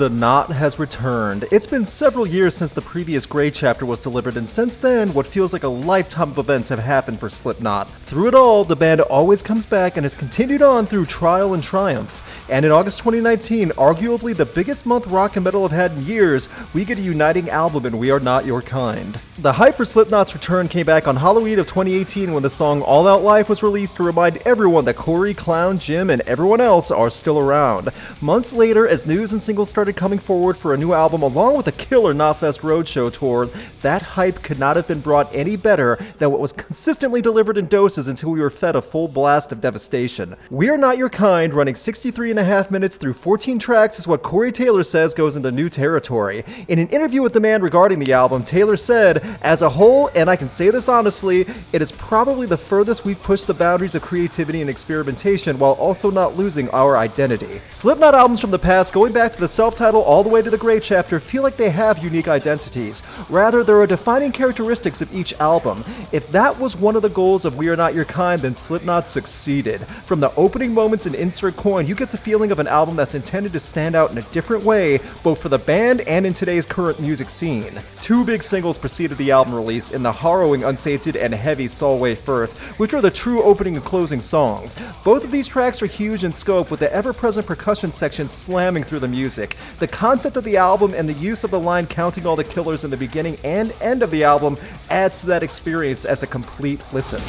The Knot has returned. It's been several years since the previous Grey Chapter was delivered, and since then, what feels like a lifetime of events have happened for Slipknot. Through it all, the band always comes back and has continued on through trial and triumph. And in August 2019, arguably the biggest month rock and metal have had in years, we get a uniting album in We Are Not Your Kind. The hype for Slipknot's return came back on Halloween of 2018 when the song All Out Life was released to remind everyone that Corey, Clown, Jim, and everyone else are still around. Months later, as news and singles started coming forward for a new album along with a killer Knotfest Roadshow tour, that hype could not have been brought any better than what was consistently delivered in doses until we were fed a full blast of devastation. We Are Not Your Kind, running 63.5 minutes through 14 tracks, is what Corey Taylor says goes into new territory. In an interview with the man regarding the album, Taylor said, "As a whole, and I can say this honestly, it is probably the furthest we've pushed the boundaries of creativity and experimentation while also not losing our identity." Slipknot albums from the past, going back to the self-titled all the way to the Grey Chapter, feel like they have unique identities. Rather, there are defining characteristics of each album. If that was one of the goals of We Are Not Your Kind, then Slipknot succeeded. From the opening moments in Insert Coin, you get the feeling of an album that's intended to stand out in a different way, both for the band and in today's current music scene. Two big singles preceded the album release in the harrowing Unsainted and heavy Solway Firth, which are the true opening and closing songs. Both of these tracks are huge in scope, with the ever-present percussion section slamming through the music. The concept of the album and the use of the line "counting all the killers" in the beginning and end of the album adds to that experience as a complete listen.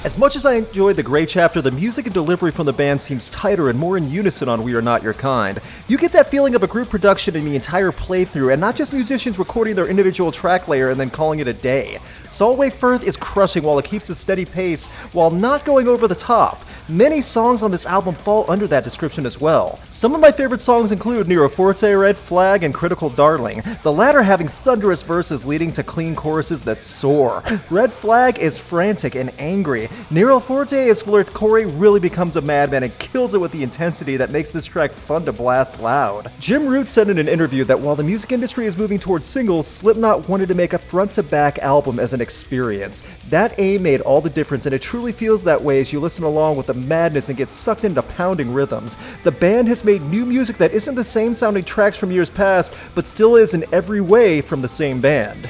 As much as I enjoyed the Grey Chapter, the music and delivery from the band seems tighter and more in unison on We Are Not Your Kind. You get that feeling of a group production in the entire playthrough, and not just musicians recording their individual track layer and then calling it a day. Solway Firth is crushing while it keeps a steady pace, while not going over the top. Many songs on this album fall under that description as well. Some of my favorite songs include Nero Forte, Red Flag, and Critical Darling, the latter having thunderous verses leading to clean choruses that soar. Red Flag is frantic and angry. Nero Forte is where Corey really becomes a madman and kills it with the intensity that makes this track fun to blast loud. Jim Root said in an interview that while the music industry is moving towards singles, Slipknot wanted to make a front-to-back album as an experience. That aim made all the difference, and it truly feels that way as you listen along with the madness and get sucked into pounding rhythms. The band has made new music that isn't the same sounding tracks from years past, but still is in every way from the same band.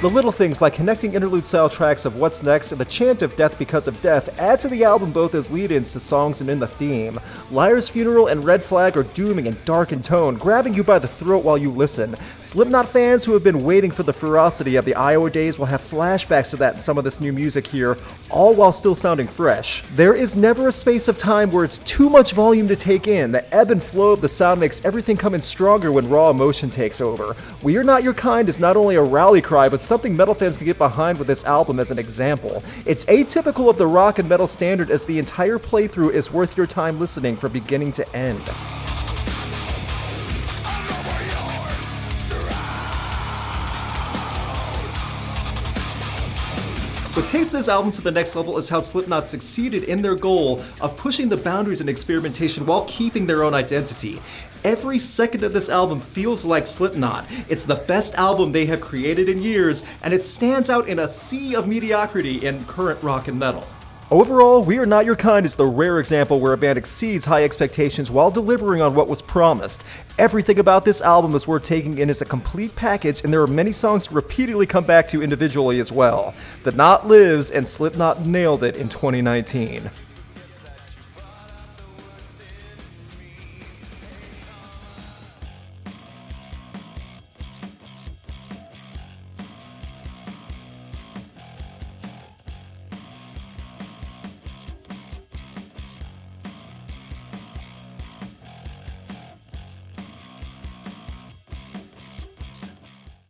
The little things like connecting interlude-style tracks of What's Next and the chant of Death Because of Death add to the album both as lead-ins to songs and in the theme. Liar's Funeral and Red Flag are dooming and dark in tone, grabbing you by the throat while you listen. Slipknot fans who have been waiting for the ferocity of the Iowa days will have flashbacks to that in some of this new music here, all while still sounding fresh. There is never a space of time where it's too much volume to take in. The ebb and flow of the sound makes everything come in stronger when raw emotion takes over. We Are Not Your Kind is not only a rally cry, but something metal fans can get behind with this album as an example. It's atypical of the rock and metal standard, as the entire playthrough is worth your time listening from beginning to end. What takes this album to the next level is how Slipknot succeeded in their goal of pushing the boundaries and experimentation while keeping their own identity. Every second of this album feels like Slipknot. It's the best album they have created in years, and it stands out in a sea of mediocrity in current rock and metal. Overall, We Are Not Your Kind is the rare example where a band exceeds high expectations while delivering on what was promised. Everything about this album is worth taking in as a complete package, and there are many songs to repeatedly come back to individually as well. The Knot lives, and Slipknot nailed it in 2019.